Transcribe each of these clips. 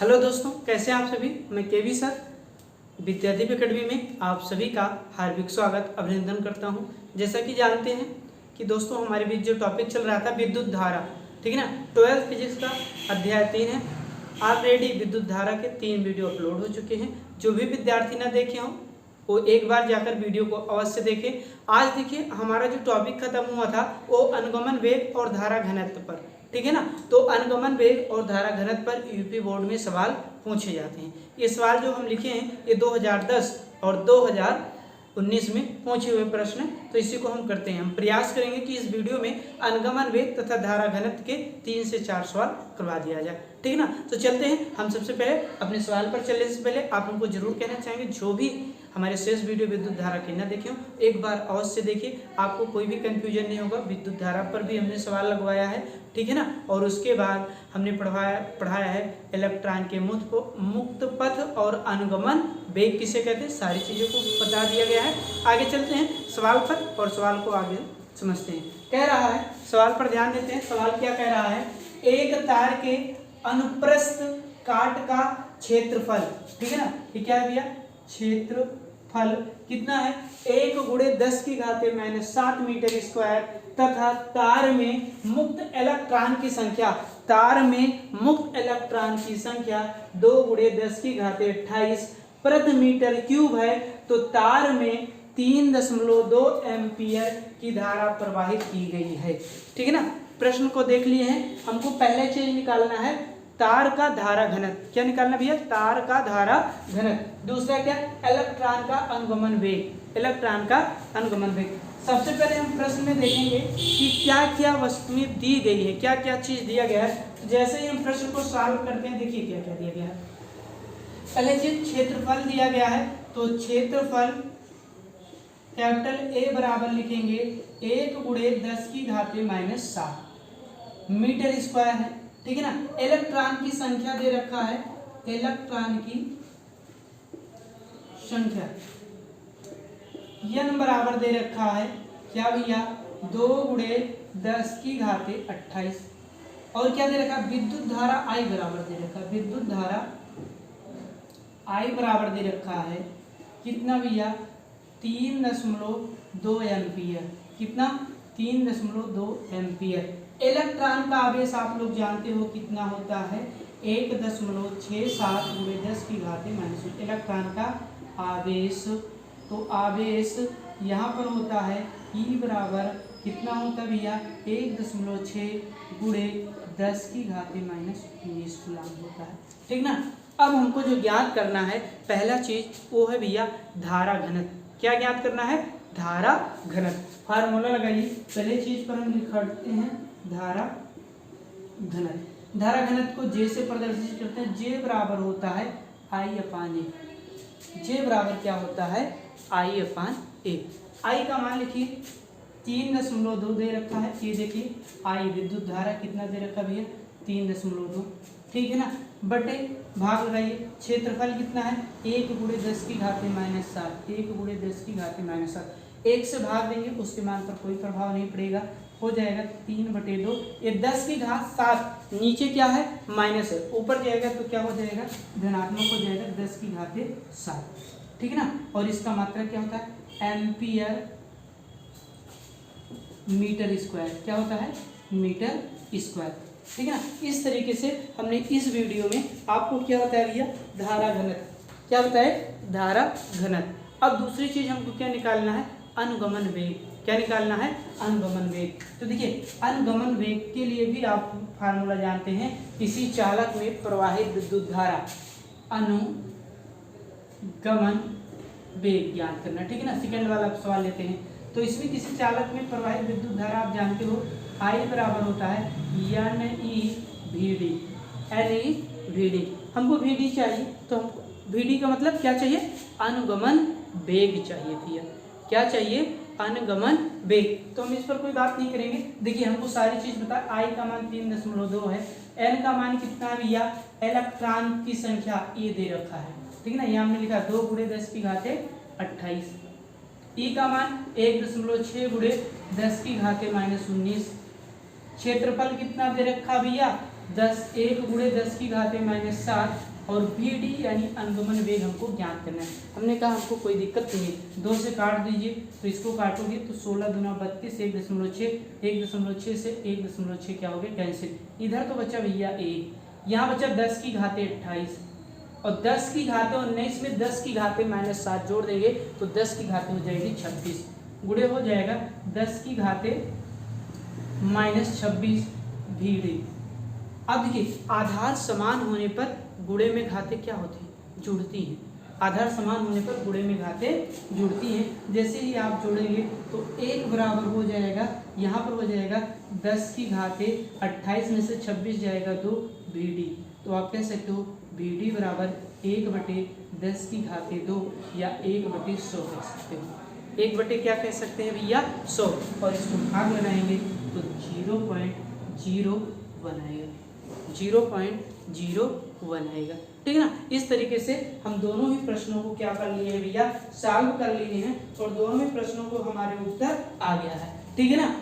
Hello दोस्तों, कैसे हैं आप सभी। मैं केवी सर विद्यादीप एकेडमी में आप सभी का हार्दिक स्वागत अभिनंदन करता हूं। जैसा कि जानते हैं कि दोस्तों हमारे बीच जो टॉपिक चल रहा था विद्युत धारा, ठीक है ना, 12th फिजिक्स का अध्याय 3 है। ऑलरेडी विद्युत धारा के 3 वीडियो अपलोड हो चुके हैं। जो भी विद्यार्थी ना देखे हों वो एक बार जाकर वीडियो को अवश्य देखें। आज देखिए हमारा जो टॉपिक खत्म हुआ था वो अनुगमन वेग और धारा घनत्व पर, ठीक है ना। तो अनुगमन वेग और धारा घनत्व पर यूपी बोर्ड में सवाल पूछे जाते हैं। ये सवाल जो हम लिखे हैं ये 2010 और 2019 में पूछे हुए प्रश्न हैं। तो इसी को हम करते हैं। हम प्रयास करेंगे कि इस वीडियो में अनुगमन वेग तथा धारा घनत्व के 3 से 4 सवाल करवा दिया जाए, ठीक है ना। तो चलते हैं। हम सबसे पहले अपने सवाल पर चलने से पहले आप लोगों को जरूर कहना चाहेंगे जो भी हमारे शेष वीडियो विद्युत धारा के न देखे हो एक बार अवश्य देखिए, आपको कोई भी कंफ्यूजन नहीं होगा। विद्युत धारा पर भी हमने सवाल लगवाया है, ठीक है ना। और उसके बाद हमने पढ़ाया है इलेक्ट्रॉन के मुक्त पथ और अनुगमन वेग किसे कहते हैं, सारी चीज़ों को बता दिया गया है। आगे चलते हैं सवाल पर और सवाल को आगे समझते हैं। कह रहा है, सवाल पर ध्यान देते हैं। सवाल क्या कह रहा है, एक तार के अनुप्रस्थ काट का क्षेत्रफल, ठीक है ना। ये क्या है भैया, क्षेत्रफल कितना है, 1 × 10⁻⁷ मीटर स्क्वायर तथा तार में मुक्त इलेक्ट्रॉन की संख्या, तार में मुक्त इलेक्ट्रॉन की संख्या 2 × 10⁻28 प्रति मीटर क्यूब है। तो तार में 3.2 एम्पियर की धारा प्रवाहित की गई है, ठीक है ना। प्रश्न को देख लिए हैं। हमको पहले चीज निकालना है तार का धारा घनत्व। क्या निकालना भैया, तार का धारा घनत्व। दूसरा क्या, इलेक्ट्रॉन का अनुगमन वेग, इलेक्ट्रॉन का अनुगमन वेग। सबसे पहले हम प्रश्न में देखेंगे कि क्या क्या वस्तुएं दी गई है, क्या क्या चीज दिया गया है। तो जैसे ही हम प्रश्न को सॉल्व करते हैं, देखिए क्या क्या दिया गया है। पहले चीज क्षेत्रफल दिया गया है। तो क्षेत्रफल कैपिटल ए बराबर लिखेंगे 1 × 10⁻⁷ मीटर स्क्वायर है, ठीक है ना। इलेक्ट्रॉन की संख्या दे रखा है, इलेक्ट्रॉन की संख्या n बराबर दे रखा है क्या भैया, 2 × 10⁻28। और क्या दे रखा है, विद्युत धारा I बराबर दे रखा है, विद्युत धारा I बराबर दे रखा है कितना भैया, 3.2 एम्पियर। कितना, 3.2 एम्पियर। इलेक्ट्रॉन का आवेश आप लोग जानते हो कितना होता है, 1.67 × 10⁻⁻। इलेक्ट्रॉन का आवेश, तो आवेश यहाँ पर होता है E बराबर कितना होता है भैया, 1.6 × 10⁻⁻19 कूलम होता है, ठीक ना। अब हमको जो ज्ञात करना है पहला चीज वो है भैया धारा घनत्व। क्या ज्ञात करना है, धारा घनत्व। फार्मूला लगाइए। पहले चीज पर हम लिखते हैं धारा घनत्व। धारा घनत्व को J से प्रदर्शित करते हैं। J बराबर होता है I/A। J बराबर क्या होता है, I/A। I का मान लिखिए 3.2 दे रखा है। ये देखिए I विद्युत धारा कितना दे रखा भैया, 3.2, ठीक है ना। बटे भाग लगाइए। क्षेत्रफल कितना है, 1 × 10⁻⁷, 1 × 10⁻⁷। 1 से भाग देंगे उसके मान पर कोई प्रभाव नहीं पड़ेगा, हो जाएगा 3/2। ये 10⁻⁷, नीचे क्या है, माइनस है, ऊपर जाएगा तो क्या हो जाएगा, धनात्मक हो जाएगा, 10⁻7, ठीक है ना। और इसका मात्रा क्या होता है, एम्पियर मीटर स्क्वायर। क्या होता है, मीटर स्क्वायर, ठीक है ना। इस तरीके से हमने इस वीडियो में आपको क्या बताया भैया, धारा घनत्व। क्या बताया, धारा घनत्व। अब दूसरी चीज हमको क्या निकालना है, अनुगमन वेग। क्या निकालना है, अनुगमन वेग। तो देखिए अनुगमन वेग के लिए भी आप फार्मूला जानते हैं, किसी चालक में प्रवाहित विद्युत धारा अनुगमन वेग ज्ञात करना, ठीक है ना। सेकंड वाला सवाल लेते हैं। तो इसमें किसी चालक में प्रवाहित विद्युत धारा आप जानते हो I बराबर होता है NEVD। हमको VD चाहिए, तो हमको VD का मतलब क्या चाहिए, अनुगमन वेग चाहिए भैया। क्या चाहिए, अनुगमन वेग। तो हम इस पर कोई बात नहीं करेंगे। देखिए हमको सारी चीज बता, I का मान 3.2 है, N का मान कितना है भैया, इलेक्ट्रॉन की संख्या ये दे रखा है, ठीक है ना। यहाँ हमने लिखा 2 × 10⁻28। E का मान 1.6 × 10⁻⁻19। क्षेत्रफल कितना दे रखा भैया, 1 × 10⁻⁷। और वी डी यानी अनुगमन वेग हमको ज्ञात करना है। हमने कहा हमको कोई दिक्कत नहीं है, 2 से काट दीजिए, तो इसको काटोगे तो 16 दूना 32, 1.6, 1.6 से 1.6 क्या हो गया कैंसिल। इधर तो बचा भैया 1, यहाँ बचा 10 की घाते 28 और 10 की घाते 19 में 10 की घाते -7 जोड़ देंगे तो 10 की घाते हो जाएगी 26, गुणे हो जाएगा 10 की घाते -26 VD। अब देखिए आधार समान होने पर गुणे में घाते क्या होती हैं, जुड़ती हैं। आधार समान होने पर गुणे में घाते जुड़ती हैं। जैसे ही आप जोड़ेंगे तो 1 बराबर हो जाएगा, यहाँ पर हो जाएगा 10 की घाते 28 में से 26 जाएगा 2 VD। तो आप कह सकते हो VD बराबर 1/10 की घाते 2 या 1/100 कह सकते हो। 1 क्या कह सकते हैं भैया 100, और इसको भाग लगाएंगे तो 0.01 आएगा, 0.01 आएगा। ठीक है ना। इस तरीके से हम दोनों ही प्रश्नों को क्या कर लिए हैं भैया, सॉल्व कर लिए हैं और दोनों ही प्रश्नों को हमारे उत्तर आ गया है। ठीक है ना,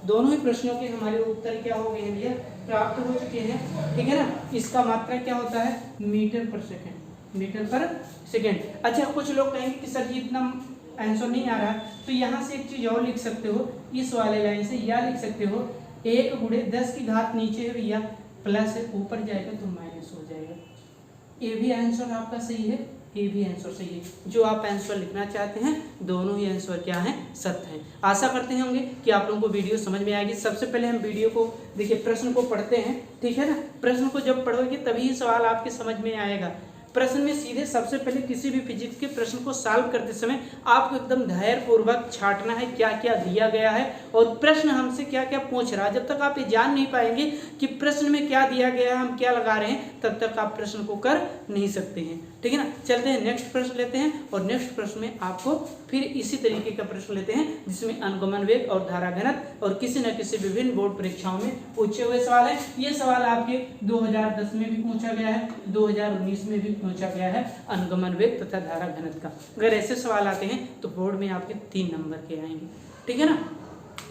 दोनों ही प्रश्नों के हमारे उत्तर क्या हो गए हैं भैया, प्राप्त हो चुके हैं। ठीक है ना। इसका मात्रा क्या होता है, मीटर पर सेकेंड, मीटर पर सेकेंड। अच्छा, कुछ लोग कहेंगे कि सर जी इतना आंसर नहीं आ रहा, तो यहाँ से एक चीज और लिख सकते हो, इस वाले लाइन से या लिख सकते हो 1 गुणे 10 की घात नीचे है भैया, प्लस है, ऊपर जाएगा तो माइनस हो जाएगा। ये भी आंसर आपका सही है, ये भी आंसर सही है। जो आप आंसर लिखना चाहते हैं दोनों ही आंसर क्या हैं, सत्य हैं। आशा करते होंगे कि आप लोगों को वीडियो समझ में आएगी। सबसे पहले हम वीडियो को देखिए, प्रश्न को पढ़ते हैं। ठीक है ना। प्रश्न को जब पढ़ोगे तभी सवाल आपके समझ में आएगा। प्रश्न में सीधे सबसे पहले किसी भी फिजिक्स के प्रश्न को सॉल्व करते समय आपको एकदम धैर्यपूर्वक छांटना है क्या क्या दिया गया है और प्रश्न हमसे क्या क्या पूछ रहा है। जब तक आप ये जान नहीं पाएंगे कि प्रश्न में क्या दिया गया है, हम क्या लगा रहे हैं, तब तक आप प्रश्न को कर नहीं सकते हैं। ठीक है ना। चलते हैं नेक्स्ट प्रश्न लेते हैं और नेक्स्ट प्रश्न में आपको फिर इसी तरीके का प्रश्न लेते हैं जिसमें अनुगमन वेग और धारा घनत्व और किसी न किसी विभिन्न बोर्ड परीक्षाओं में पूछे हुए सवाल है। ये सवाल आपके 2010 में भी पूछा गया है, 2019 में भी पूछा गया है, अनुगमन वेग तथा धारा घनत्व का। अगर ऐसे सवाल आते हैं तो बोर्ड में आपके 3 नंबर के आएंगे। ठीक है ना।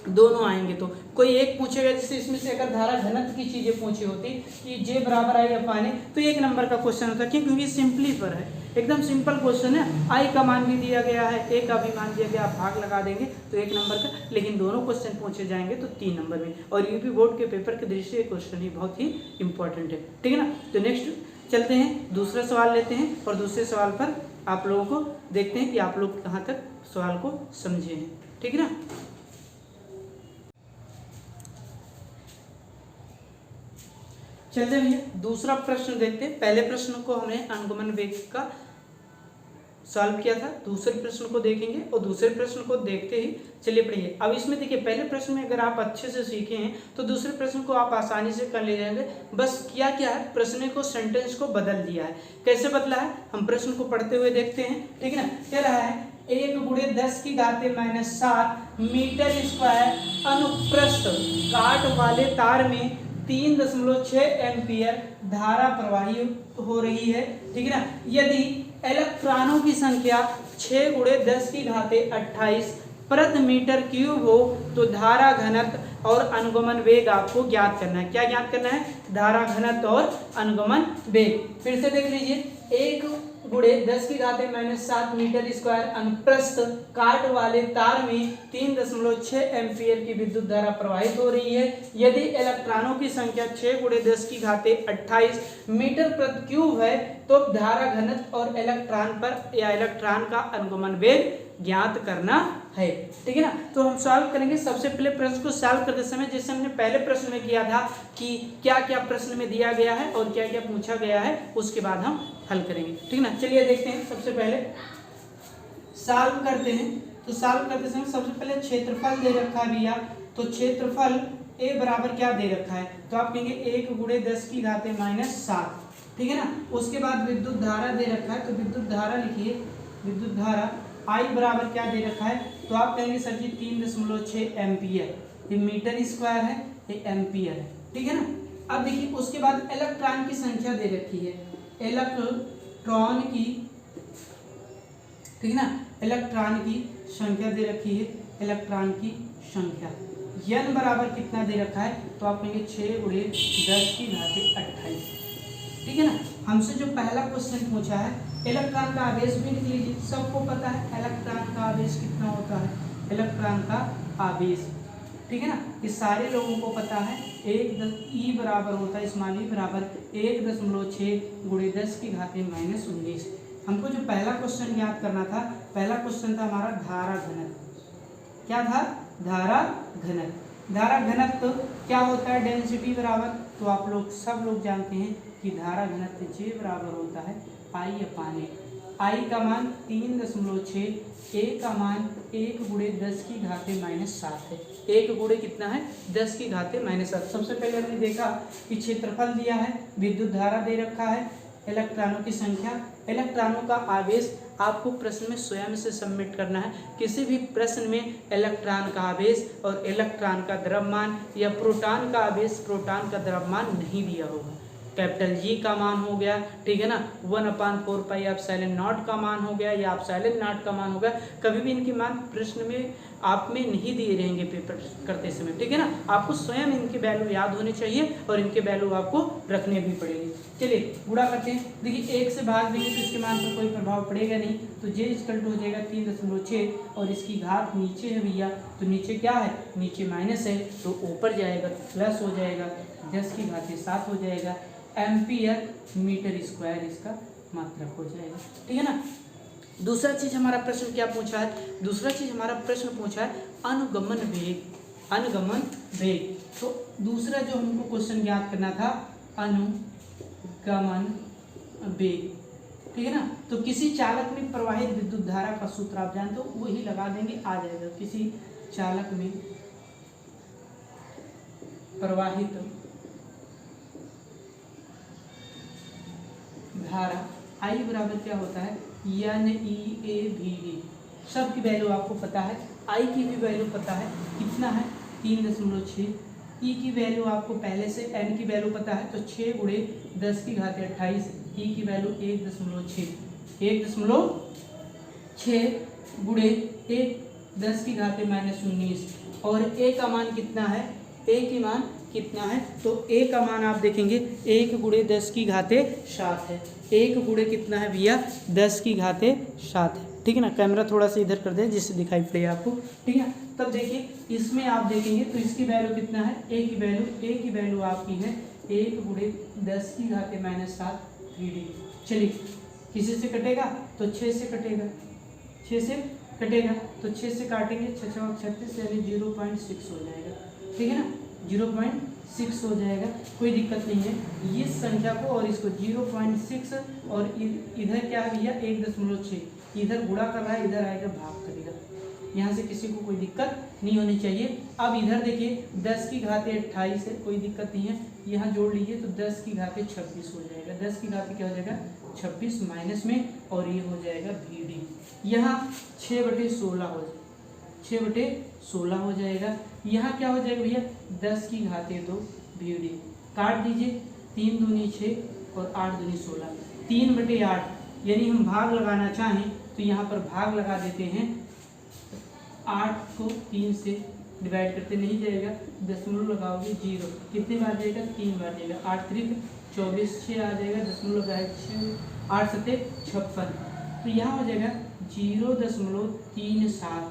दोनों आएंगे तो कोई एक पूछेगा, जैसे इसमें से अगर धारा घनत्व की चीजें पूछी होती कि जे बराबर आई अपान ए, तो 1 नंबर का क्वेश्चन होता है। क्योंकि सिंपली पर है, एकदम सिंपल क्वेश्चन है। आई का मान भी दिया गया है, ए का भी मान दिया गया, आप भाग लगा देंगे तो 1 नंबर का। लेकिन दोनों क्वेश्चन पूछे जाएंगे तो 3 नंबर में, और यूपी बोर्ड के पेपर के दृष्टि से क्वेश्चन ही बहुत ही इंपॉर्टेंट है। ठीक है ना। तो नेक्स्ट चलते हैं, दूसरा सवाल लेते हैं और दूसरे सवाल पर आप लोगों को देखते हैं कि आप लोग कहाँ तक सवाल को समझे हैं। ठीक है ना। चलते भैया दूसरा प्रश्न देखते हैं। पहले प्रश्न को हमने अनुगमन वेग का सॉल्व किया था, दूसरे प्रश्न को देखेंगे और दूसरे प्रश्न को देखते ही चलिए पढ़िए। अब इसमें देखिए, पहले प्रश्न में अगर आप अच्छे से सीखे हैं तो दूसरे प्रश्न को आप आसानी से कर ले जाएंगे। बस क्या क्या है, प्रश्न को सेंटेंस को बदल दिया है। कैसे बदला है, हम प्रश्न को पढ़ते हुए देखते हैं। ठीक है ना। क्या रहा है, 1 गुणे 10 की घाते -7 मीटर स्क्वायर अनुप्रस्थ काट वाले तार में 3.6 एम्पियर धारा प्रवाहित हो रही है। ठीक है ना। यदि इलेक्ट्रॉनों की संख्या 6 गुणे 10 की घाते 28 प्रति मीटर क्यूब हो तो धारा घनत्व और अनुगमन वेग आपको ज्ञात करना है। क्या ज्ञात करना है, धारा घनत्व और अनुगमन वेग। फिर से देख लीजिए, 1 गुणे 10 की घाते -7 मीटर स्क्वायर अनुप्रस्थ काट वाले तार में 3.6 एम्पियर की विद्युत धारा प्रवाहित हो रही है। यदि इलेक्ट्रॉनों की संख्या 6 गुणे 10 की घाते 28 मीटर प्रति क्यूब है तो धारा घनत्व और इलेक्ट्रॉन पर या इलेक्ट्रॉन का अनुगमन वेग ज्ञात करना है। ठीक है ना। तो हम सॉल्व करेंगे। सबसे पहले प्रश्न को सॉल्व करते समय जैसे हमने पहले प्रश्न में किया था कि क्या क्या प्रश्न में दिया गया है और क्या क्या पूछा गया है, उसके बाद हम हल करेंगे। ठीक है ना। चलिए देखते हैं, सबसे पहले सॉल्व करते हैं। तो सॉल्व करते समय सबसे पहले क्षेत्रफल दे रखा है भैया, तो क्षेत्रफल ए बराबर क्या दे रखा है, तो आप कहेंगे 1 गुणे 10 की घाते -7। ठीक है ना। उसके बाद विद्युत धारा दे रखा है, तो विद्युत धारा लिखिए, विद्युत धारा आई बराबर क्या दे रखा है, तो आप कहेंगे सर जी 3.6 एम्पियर। ये मीटर स्क्वायर है, ये एम्पियर है। ठीक है ना। अब देखिए उसके बाद इलेक्ट्रॉन की संख्या दे रखी है, इलेक्ट्रॉन की, ठीक है ना, इलेक्ट्रॉन की संख्या दे रखी है, इलेक्ट्रॉन की संख्या n बराबर कितना दे रखा है, तो आप कहेंगे 6 गुणे 10 की घाते 28। ठीक है ना। हमसे जो पहला क्वेश्चन पूछा है, इलेक्ट्रॉन का आवेश भी लिख लीजिए। सबको पता है इलेक्ट्रॉन का आवेश कितना होता है, इलेक्ट्रॉन का आवेश, ठीक है ना, ये सारे लोगों को पता है। ई बराबर होता है, स्मॉल ई बराबर 1.6 गुणे 10 की घाते -19। हमको जो पहला क्वेश्चन याद करना था, पहला क्वेश्चन था हमारा धारा घनत्व। क्या था? धारा घनत्व। धारा घनत्व क्या होता है? डेंसिटी बराबर, तो आप लोग सब लोग जानते हैं कि धारा घनत्व J बराबर होता है I/A। I का मान 3.6, A का मान 1 गुणे 10 की घाते -7 है। 1 गुणे कितना है? 10 की घाते -7। सबसे पहले हमने देखा कि क्षेत्रफल दिया है, विद्युत धारा दे रखा है, इलेक्ट्रॉनों की संख्या, इलेक्ट्रॉनों का आवेश आपको प्रश्न में स्वयं से सबमिट करना है। किसी भी प्रश्न में इलेक्ट्रॉन का आवेश और इलेक्ट्रॉन का द्रव्यमान या प्रोटॉन का आवेश, प्रोटॉन का द्रव्यमान नहीं दिया होगा। कैपिटल G का मान हो गया, ठीक है ना, 1/4 पाई एप्सिलॉन नॉट का मान हो गया या एप्सिलॉन नॉट का मान हो गया। कभी भी इनके मान प्रश्न में आप में नहीं दिए रहेंगे पेपर करते समय, ठीक है ना। आपको स्वयं इनके वैल्यू याद होने चाहिए और इनके वैल्यू आपको रखने भी पड़ेंगे। चलिए गुणा करते हैं। देखिए 1 से भाग देंगे तो इसके मान पर कोई प्रभाव पड़ेगा नहीं, तो J = हो जाएगा 3.6 और इसकी घात नीचे है भैया, तो नीचे क्या है? नीचे माइनस है, तो ऊपर जाएगा तो प्लस हो जाएगा, 10 की घाते 7 हो जाएगा। एम्पियर मीटर स्क्वायर इसका मात्रक हो जाएगा, ठीक है ना। दूसरा चीज हमारा प्रश्न क्या पूछा है? दूसरा चीज हमारा प्रश्न पूछा है अनुगमन वेग। अनुगमन वेग, तो दूसरा जो हमको क्वेश्चन याद करना था अनुगमन वेग, ठीक है ना। तो किसी चालक में प्रवाहित विद्युत धारा का सूत्र आप जानते हो, वही लगा देंगे, आ जाएगा। किसी चालक में प्रवाहित धारा I बराबर क्या होता है? NeAVD। सब की वैल्यू आपको पता है, I की भी वैल्यू पता है, कितना है? 3.6। E की वैल्यू आपको पहले से, N की वैल्यू पता है, तो 6 गुणे 10 की घाते 28। E की वैल्यू 1.6 गुणे 10 की घाते -19। और A का मान कितना है? A की मान कितना है? तो A का मान आप देखेंगे 1 गुणे 10 की घाते 7 है। 1 गुणे कितना है भैया? 10 की घाते 7 है, ठीक है ना। कैमरा थोड़ा सा इधर कर दे जिससे दिखाई पड़े आपको, ठीक है। तब देखिए इसमें आप देखेंगे तो इसकी वैल्यू कितना है? A की वैल्यू आपकी है 1 गुणे 10 की घाते -7 3D। चलिए किसी से कटेगा तो 6 से कटेगा, 6 से कटेगा तो 6 से काटेंगे, 6 × 36 यानी 0.6 हो जाएगा, ठीक है ना, 0.6 हो जाएगा। कोई दिक्कत नहीं है। इस संख्या को और इसको 0.6 और इधर क्या है भैया? 1.6, इधर गुणा कर रहा है, इधर आएगा भाग करेगा। यहाँ से किसी को कोई दिक्कत नहीं होनी चाहिए। अब इधर देखिए 10 की घाते 28 है, कोई दिक्कत नहीं है, यहाँ जोड़ लीजिए तो 10 की घाते 26 हो जाएगा। 10 की घाते क्या हो जाएगा? 26 माइनस में, और ये हो जाएगा VD। यहाँ 6/16 हो जाएगा, 6/16 हो जाएगा। यहाँ क्या हो जाएगा भैया? 10 की घाते 2 VD। काट दीजिए, 3 दूनी 6 और 8 दूनी 16, 3/8। यानी हम भाग लगाना चाहें तो यहाँ पर भाग लगा देते हैं। 8 को 3 से डिवाइड करते नहीं जाएगा, दशमलव लगाओगे 0, कितनी बार जाएगा? 3 बार जाएगा। 8 × 24, 6 आ जाएगा, दशमलव लगाएगा 6, 8 × 7 = 56। तो यहाँ हो जाएगा 0.37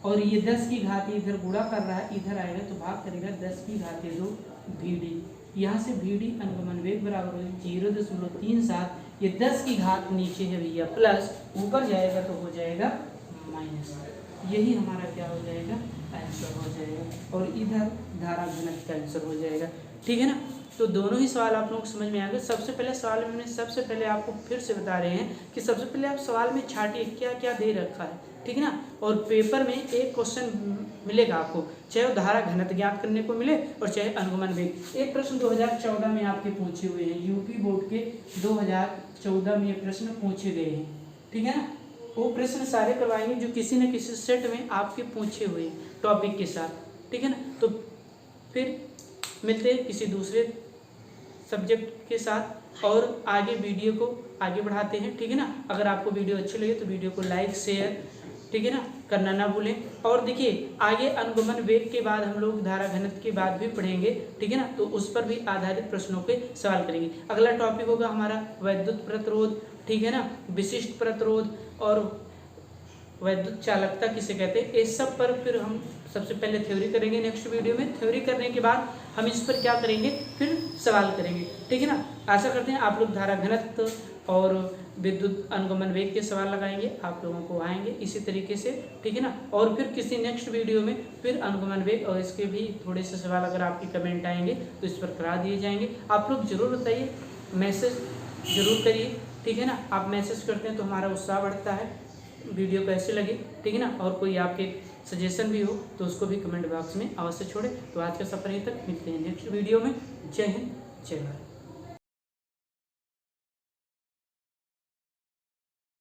और ये 10 की घाते इधर गुणा कर रहा है, इधर आएगा तो भाग करेगा 10 की घाते 2 VD। यहाँ से VD अनुगमन वेग बराबर हो 0.37। ये 10 की घात नीचे है भैया प्लस, ऊपर जाएगा तो हो जाएगा माइनस। यही हमारा क्या हो जाएगा? आंसर हो जाएगा। और इधर धारा घनत्व का आंसर हो जाएगा, ठीक है ना। तो दोनों ही सवाल आप लोगों को समझ में आ गए। सबसे पहले सवाल में सबसे पहले आपको फिर से बता रहे हैं कि सबसे पहले आप सवाल में छाटिए क्या क्या दे रखा है, ठीक है ना। और पेपर में एक क्वेश्चन मिलेगा आपको, चाहे वो धारा घनत्व ज्ञात करने को मिले और चाहे अनुगमन वेग। एक प्रश्न 2014 में आपके पूछे हुए हैं, यूपी बोर्ड के 2014 में ये प्रश्न पूछे गए हैं, ठीक है ना। वो प्रश्न सारे करवाएंगे जो किसी न किसी सेट में आपके पूछे हुए टॉपिक के साथ, ठीक है ना। तो फिर मिलते हैं किसी दूसरे सब्जेक्ट के साथ और आगे वीडियो को आगे बढ़ाते हैं, ठीक है ना। अगर आपको वीडियो अच्छी लगे तो वीडियो को लाइक शेयर ठीक है ना, करना ना भूलें। और देखिए आगे अनुगमन वेग के बाद हम लोग धारा घनत्व के बाद भी पढ़ेंगे, ठीक है ना, तो उस पर भी आधारित प्रश्नों के सवाल करेंगे। अगला टॉपिक होगा हमारा वैद्युत प्रतिरोध, ठीक है ना, विशिष्ट प्रतिरोध और वैद्युत चालकता किसे कहते हैं, इस सब पर फिर हम सबसे पहले थ्योरी करेंगे नेक्स्ट वीडियो में। थ्योरी करने के बाद हम इस पर क्या करेंगे, फिर सवाल करेंगे, ठीक है ना। आशा करते हैं आप लोग धारा घनत्व और विद्युत अनुगमन वेग के सवाल लगाएंगे, आप लोगों को आएंगे इसी तरीके से, ठीक है ना। और फिर किसी नेक्स्ट वीडियो में फिर अनुगमन वेग और इसके भी थोड़े से सवाल अगर आपके कमेंट आएंगे तो इस पर करा दिए जाएंगे। आप लोग जरूर बताइए, मैसेज जरूर करिए, ठीक है ना। आप मैसेज करते हैं तो हमारा उत्साह बढ़ता है, वीडियो कैसे लगे, ठीक है ना। और कोई आपके सजेशन भी हो तो उसको भी कमेंट बॉक्स में अवश्य छोड़े। तो आज का सफर यहीं तक, मिलते हैं नेक्स्ट वीडियो में। जय हिंद, जय भारत।